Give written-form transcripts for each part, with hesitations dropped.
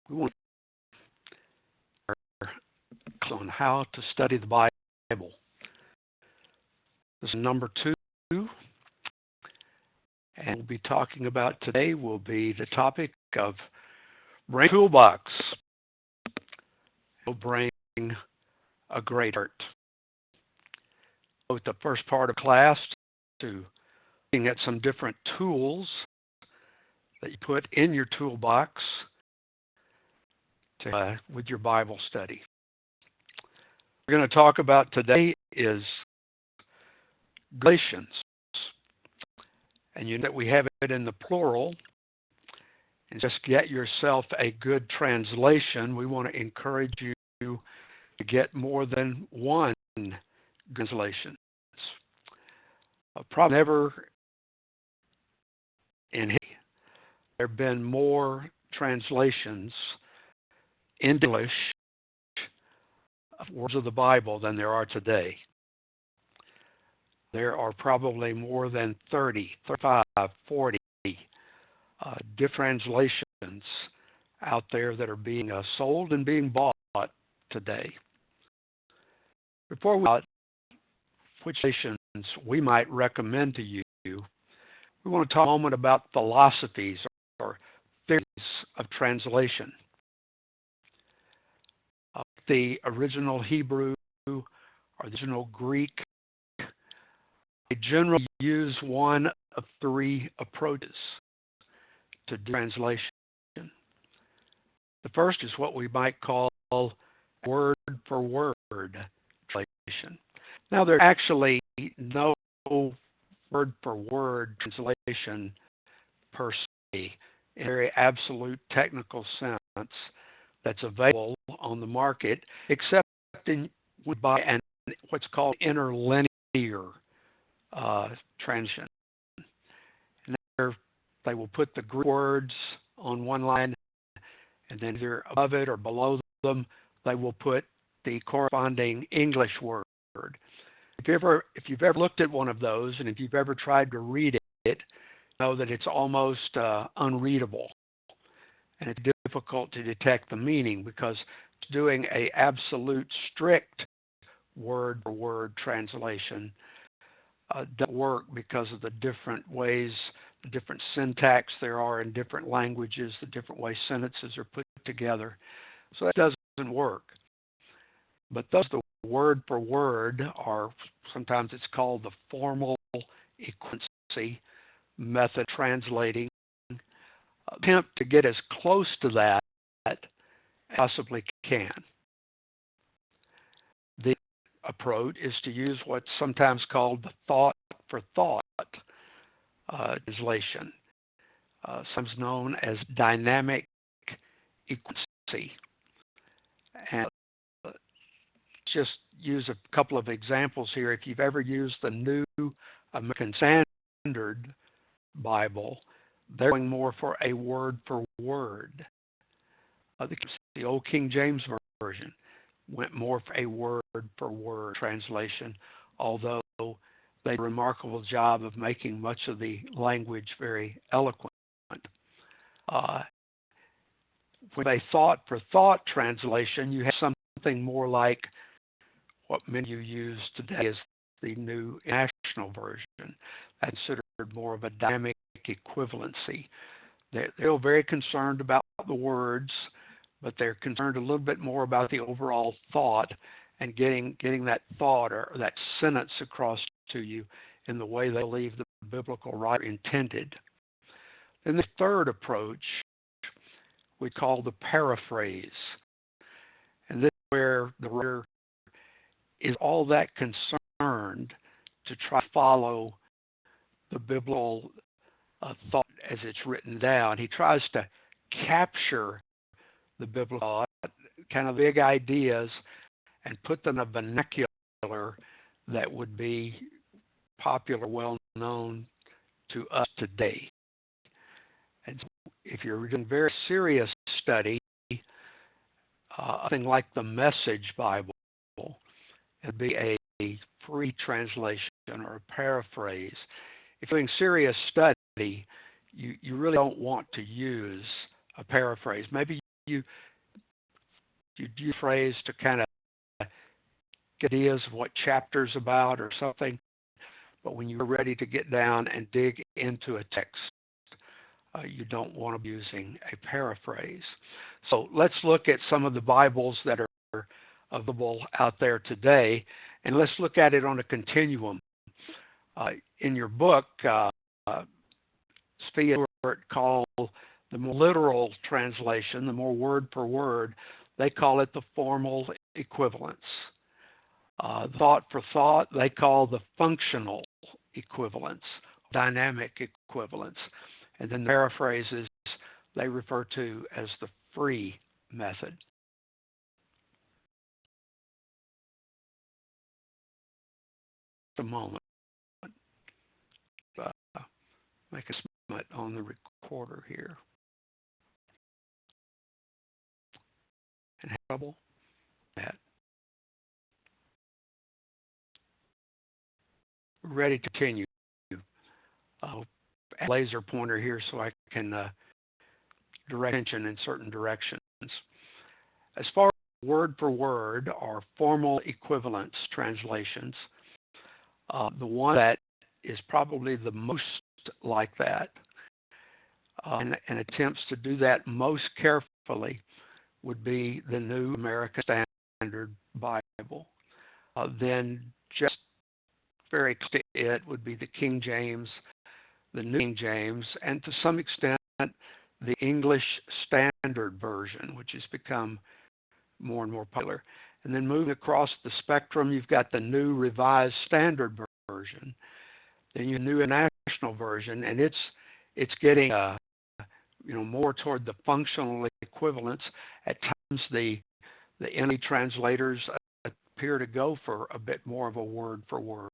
We want to on how to study the Bible. This is number 2, and we'll be talking about today will be the topic of bring toolbox. Will bring a great heart. With the first part of class to looking at some different tools that you put in your toolbox with your Bible study. We're going to talk about today is Galatians, and you know that we have it in the plural. And just get yourself a good translation. We want to encourage you to get more than one translation. Probably never in history there have been more translations in English of words of the Bible than there are today. There are probably more than 30, 35, 40 different translations out there that are being sold and being bought today. Before we talk which translations we might recommend to you, we want to talk a moment about philosophies or theories of translation. The original Hebrew or the original Greek, they generally use one of 3 approaches to do translation. The first is what we might call word for word translation. Now, there's actually no word for word translation per se in a very absolute technical sense that's available on the market, except by what's called interlinear translation. And there, they will put the Greek words on one line, and then either above it or below them, they will put the corresponding English word. If you've ever looked at one of those, and if you've ever tried to read it, you know that it's almost unreadable, and it's difficult to detect the meaning because it's doing an absolute strict word-for-word translation. Doesn't work because of the different ways, the different syntax there are in different languages, the different ways sentences are put together. So that doesn't work. But those, the word for word, are sometimes it's called the formal equivalency method translating. Attempt to get as close to that as possibly can. The approach is to use what's sometimes called the thought for thought translation, sometimes known as dynamic equivalency. And just use a couple of examples here. If you've ever used the New American Standard Bible, they're going more for a word for word. The old King James Version went more for a word for word translation, although they did a remarkable job of making much of the language very eloquent. With a thought for thought translation, you have something more like what many of you use today as the New International Version. That's considered more of a dynamic equivalency. They're still very concerned about the words, but they're concerned a little bit more about the overall thought and getting that thought or that sentence across to you in the way they believe the biblical writer intended. Then the third approach we call the paraphrase. And this is where the writer is all that concerned to try to follow the biblical thought as it's written down. He tries to capture the biblical thought, kind of big ideas, and put them in a vernacular that would be popular, well known to us today. And so if you're doing very serious study, something like the Message Bible, it'd be a free translation or a paraphrase. If you're doing serious study, you really don't want to use a paraphrase. Maybe you use a phrase to kind of get ideas of what chapter's about or something, but when you're ready to get down and dig into a text, you don't want to be using a paraphrase. So let's look at some of the Bibles that are available out there today, and let's look at it on a continuum. In your book, Spee and Stewart call the more literal translation, the more word per word, they call it the formal equivalence. Thought for thought, they call the functional equivalence, dynamic equivalence. And then the paraphrases they refer to as the free method. A moment. Make a submit on the recorder here. And have trouble with that. Ready to continue. Add a laser pointer here so I can direct attention in certain directions. As far as word for word or formal equivalence translations, the one that is probably the most like that and attempts to do that most carefully would be the New American Standard Bible. Then just very close to it would be the King James, the New King James, and to some extent the English Standard Version, which has become more and more popular. And then moving across the spectrum, you've got the New Revised Standard Version, then your New International Version, and it's getting more toward the functional equivalence. At times, the NIV translators appear to go for a bit more of a word for word.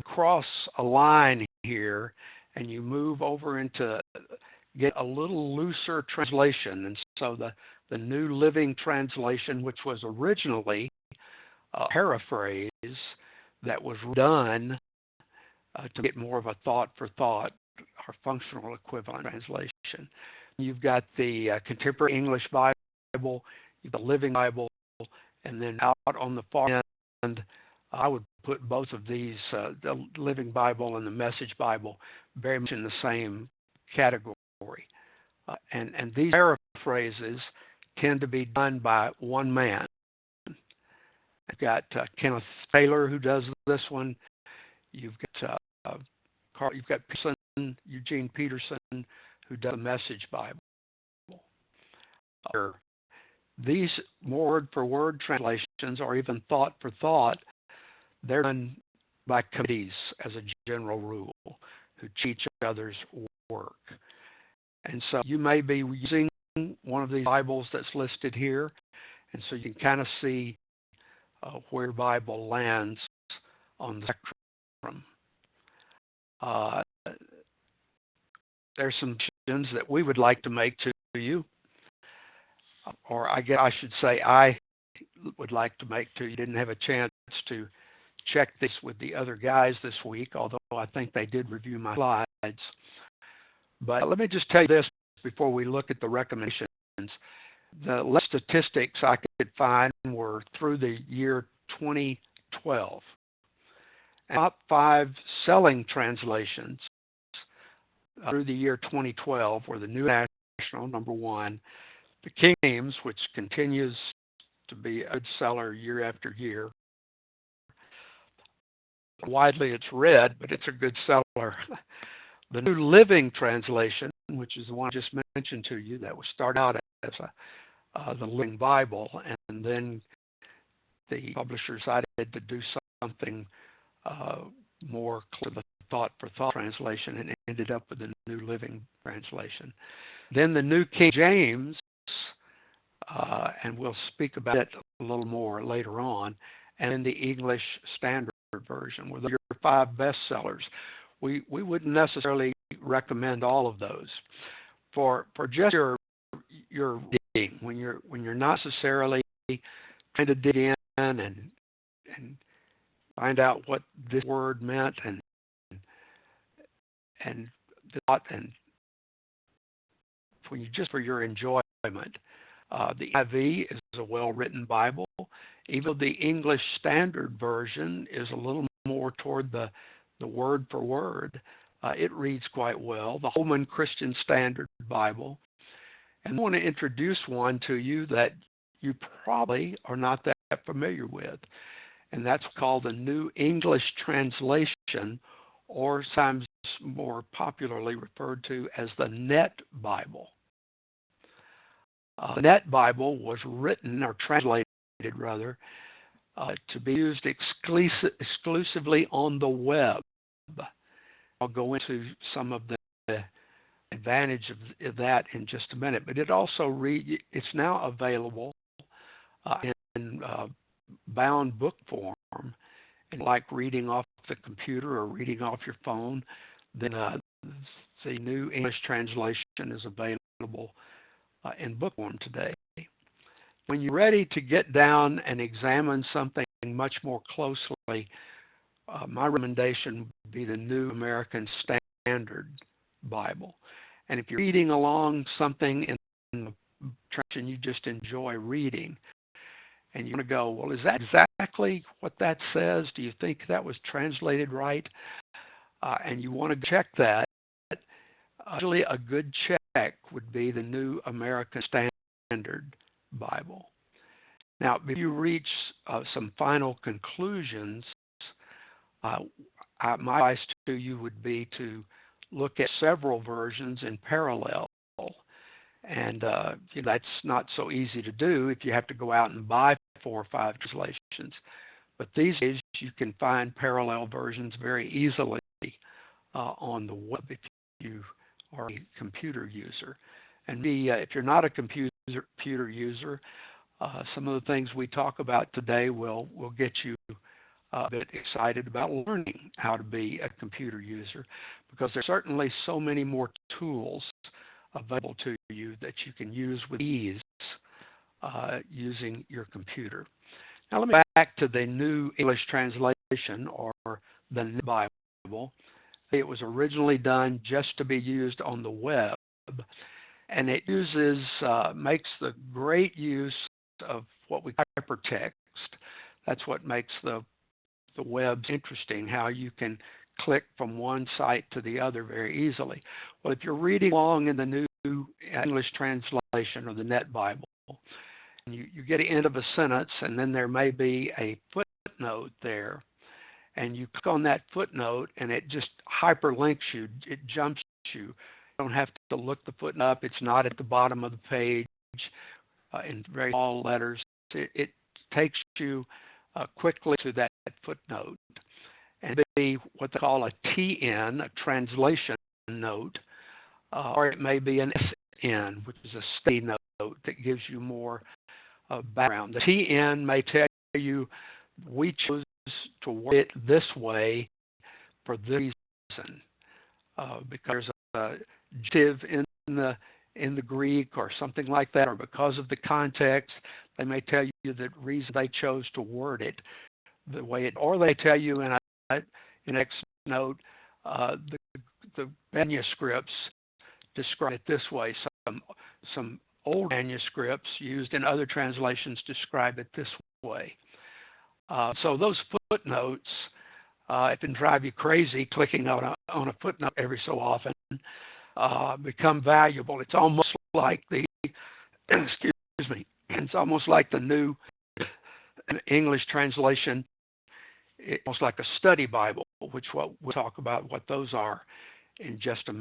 Cross a line here, and you move over into get a little looser translation, and so the New Living Translation, which was originally a paraphrase that was done to get more of a thought for thought or functional equivalent translation. You've got the Contemporary English Bible, you've got the Living Bible, and then out on the far end, I would put both of these, the Living Bible and the Message Bible, very much in the same category. And these paraphrases tend to be done by one man. I've got Kenneth Taylor who does this one. You've got Eugene Peterson, who does the Message Bible. These word for word translations, or even thought for thought, they're done by committees as a general rule who teach others work. And so you may be using one of these Bibles that's listed here, and so you can kind of see where your Bible lands on the spectrum. There's some suggestions that we would like to make to you, or I guess I should say I would like to make to you. Didn't have a chance to check this with the other guys this week, although I think they did review my slides. But let me just tell you this before we look at the recommendations. The last statistics I could find were through the year 2012. Top 5 selling translations through the year 2012 were the New National, number 1, the King James, which continues to be a good seller year after year. Widely it's read, but it's a good seller. The New Living Translation, which is the one I just mentioned to you, that was started out as the Living Bible, and then the publisher decided to do something more close to the thought for thought translation and ended up with the New Living Translation. Then the New King James, and we'll speak about it a little more later on, and then the English Standard Version were your 5 bestsellers. We wouldn't necessarily recommend all of those for just your reading when you're not necessarily trying to dig in and find out what this word meant and when you just for your enjoyment. The NIV is a well-written Bible. Even the English Standard Version is a little more toward the word for word. It reads quite well. The Holman Christian Standard Bible. And I want to introduce one to you that you probably are not that familiar with, and that's called the New English Translation, or sometimes more popularly referred to as the Net Bible. The Net Bible was written, or translated rather, to be used exclusively on the web. I'll go into some of the advantage of that in just a minute, but it's now available in bound book form, and like reading off the computer or reading off your phone, then the New English Translation is available in book form today. When you're ready to get down and examine something much more closely, my recommendation would be the New American Standard Bible. And if you're reading along something in the translation you just enjoy reading, and you want to go, well, is that exactly what that says? Do you think that was translated right? And you want to check that. Usually a good check would be the New American Standard Bible. Now, if you reach some final conclusions, my advice to you would be to look at several versions in parallel. And that's not so easy to do if you have to go out and buy 4 or 5 translations. But these days you can find parallel versions very easily on the web if you are a computer user. And if you're not a computer user, some of the things we talk about today will get you a bit excited about learning how to be a computer user, because there's certainly so many more tools available to you that you can use with ease using your computer. Now let me go back to the New English Translation, or the Net Bible. It was originally done just to be used on the web, and it makes the great use of what we call hypertext. That's what makes the web interesting, how you can click from one site to the other very easily. Well, if you're reading along in the New English Translation or the Net Bible, and you get to the end of a sentence, and then there may be a footnote there, and you click on that footnote, and it just hyperlinks you. It jumps you. You don't have to look the footnote up. It's not at the bottom of the page in very small letters. It takes you quickly to that footnote, and be what they call a TN, a translation note, or it may be an SN, which is a study note that gives you more background. The TN may tell you, we chose to word it this way for this reason, because there's a adjective in the Greek or something like that, or because of the context. They may tell you the reason they chose to word it the way it, or they tell you in an next note, the manuscripts describe it this way. Some old manuscripts used in other translations describe it this way. So those footnotes, it can drive you crazy clicking on a footnote every so often, become valuable. It's almost like it's almost like the New English Translation. It's almost like a study Bible, which we'll talk about what those are in just a